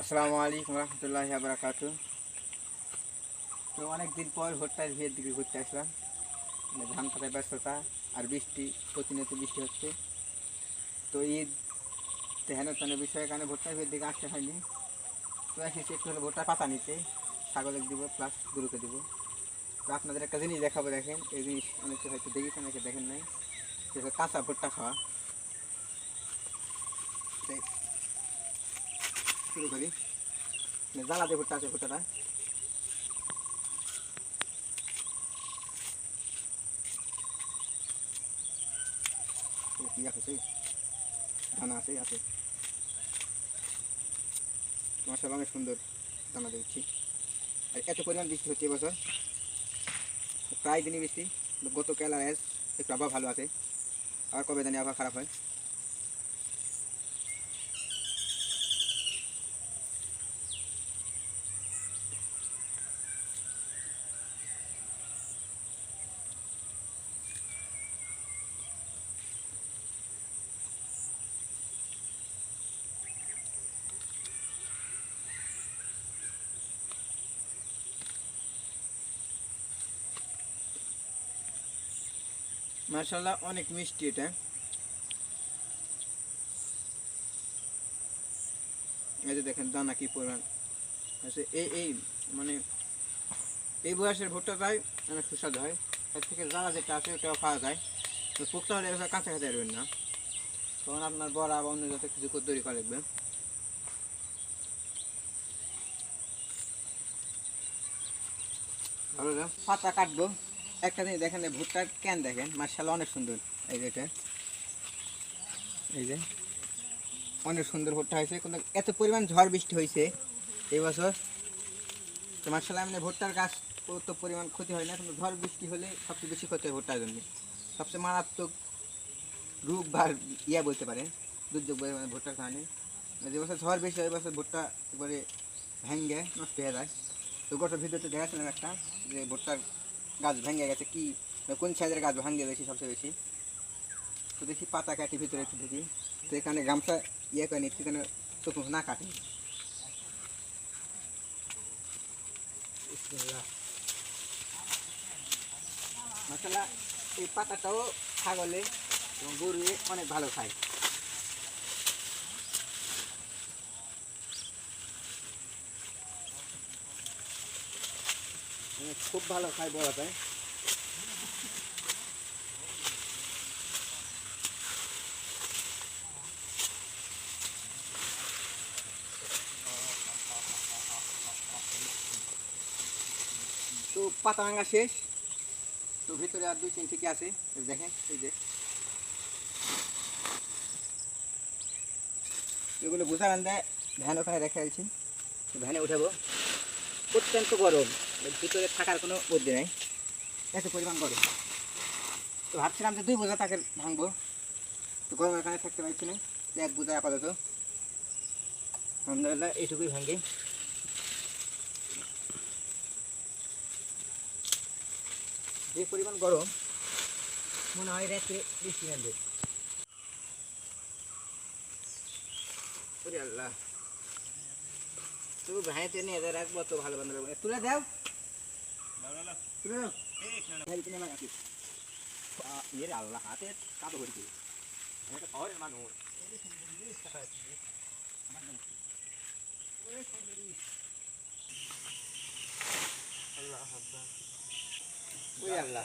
আসসালামু আলাইকুম রহমতুল্লাহি ওয়া বারাকাতুহু। তো অনেক দিন পর ভুট্টার ভিড়ের দিকে ঘুরতে আসলাম। ধান কাটার ব্যস্ততা আর বৃষ্টি, প্রতিনিয়ত বৃষ্টি হচ্ছে। তো ঈদ হেন তেন বিষয়ের কারণে ভুট্টার ভিড়ের দিকে আসতে হয়নি। তো এসেছি একটু হলে ভুট্টার পাতা নিতে, ছাগলের দিব প্লাস গরুকে দিব। তো আপনাদের একটা জিনিস দেখাবো, দেখেন এই জিনিস অনেকে হয়তো দেখেছেন, অনেকে দেখেন নাই। সেটা কাঁচা ভুট্টা খাওয়া। শুরু করি। জ্বালাতে ভুট্টা আছে, ভুট্টাটা কি আছে, দানা আছে আছে মাশাআল্লাহ, অনেক সুন্দর দানা দিচ্ছি। আর এত পরিমাণ বৃষ্টি হচ্ছে এবছর, প্রায় দিনই বৃষ্টি। গতকাল আর একটু আবহাওয়া ভালো আছে, আর কবে জানি আবহাওয়া খারাপ হয়। মাশাআল্লাহ অনেক মিষ্টি এটা। এই যে দেখেন দানা কি পরিমাণ আছে। এই মানে এই বয়সের ভুট্টাটাই অনেক সুস্বাদু হয়। এর থেকে জ্বালা যেটা আছে ওটাও খাওয়া যায়। তো পোক্তা হলে কাঁচা খেতে পারবেন না, তখন আপনার বড়া বা অন্য যাতে কিছু তৈরি করে রাখবেন। ভালো পাতা কাটবো। একটা জিনিস দেখেন, এই ভুট্টার ক্যান দেখেন, মাশাআল্লাহ অনেক সুন্দর। এই যে এটা, এই যে অনেক সুন্দর ভুট্টা হয়েছে, কিন্তু এত পরিমাণ ঝড় বৃষ্টি হয়েছে এই বছর। তো মাশাআল্লাহ মানে ভুট্টার গাছ অত পরিমাণ ক্ষতি হয় না, কিন্তু ঝড় বৃষ্টি হলে সবচেয়ে বেশি ক্ষতি হয় ভুট্টার জন্য। সবচেয়ে মারাত্মক রোগ বা বলতে পারেন, দুর্যোগ বলে, মানে ভুট্টার কারণে। যে বছর ঝড় বেশি হয়, বছর ভুট্টা একবারে ভেঙে নষ্ট হয়ে যায়। তো গত ভিডিওতে দেখাচ্ছিলাম একটা, যে ভুট্টার গাছ ভেঙে গেছে, কি কোন সাইজের গাছ ভাঙে বেশি, সবচেয়ে বেশি। তো দেখি পাতা কাটি ভিতরে একটু দেখি। তো এখানে গামছা করে নিচ্ছি যেন চোখ না কাটে। মশলা এই পাতাটাও ছাগলে এবং গরু অনেক ভালো খায়। খুব ভালো খায় বলা যায়। তো পাতা ভাঙা শেষ। তো ভিতরে আর 2-3 থেকে আছে, দেখেন এই যে এগুলো বোঝা বান্ধে ভ্যান ওখানে রেখে দিয়েছি। ভ্যানে উঠাবো। অত্যন্ত গরম, ভিতরে থাকার কোনো বুদ্ধি নেই, এত পরিমাণ গরম। তো ভাবছিলাম যে 2 বোঝা তাকে ভাঙবো, তো গরম এখানে থাকতে পারছি না, 1 বোঝা আপাতত। আলহামদুলিল্লাহ এইটুকুই ভাঙি। যে পরিমাণ গরম, মনে হয় রাত্রে বৃষ্টি নামবে। আল্লাহ, তুমি ভাইতে নিয়ে রাখবো তো ভালো বান্ধব তুলে দাও, তুলে দাও। আল্লাহ হাতে কাঁদো করেছি, একটা শহরের মানুষ। আল্লাহ আল্লাহ।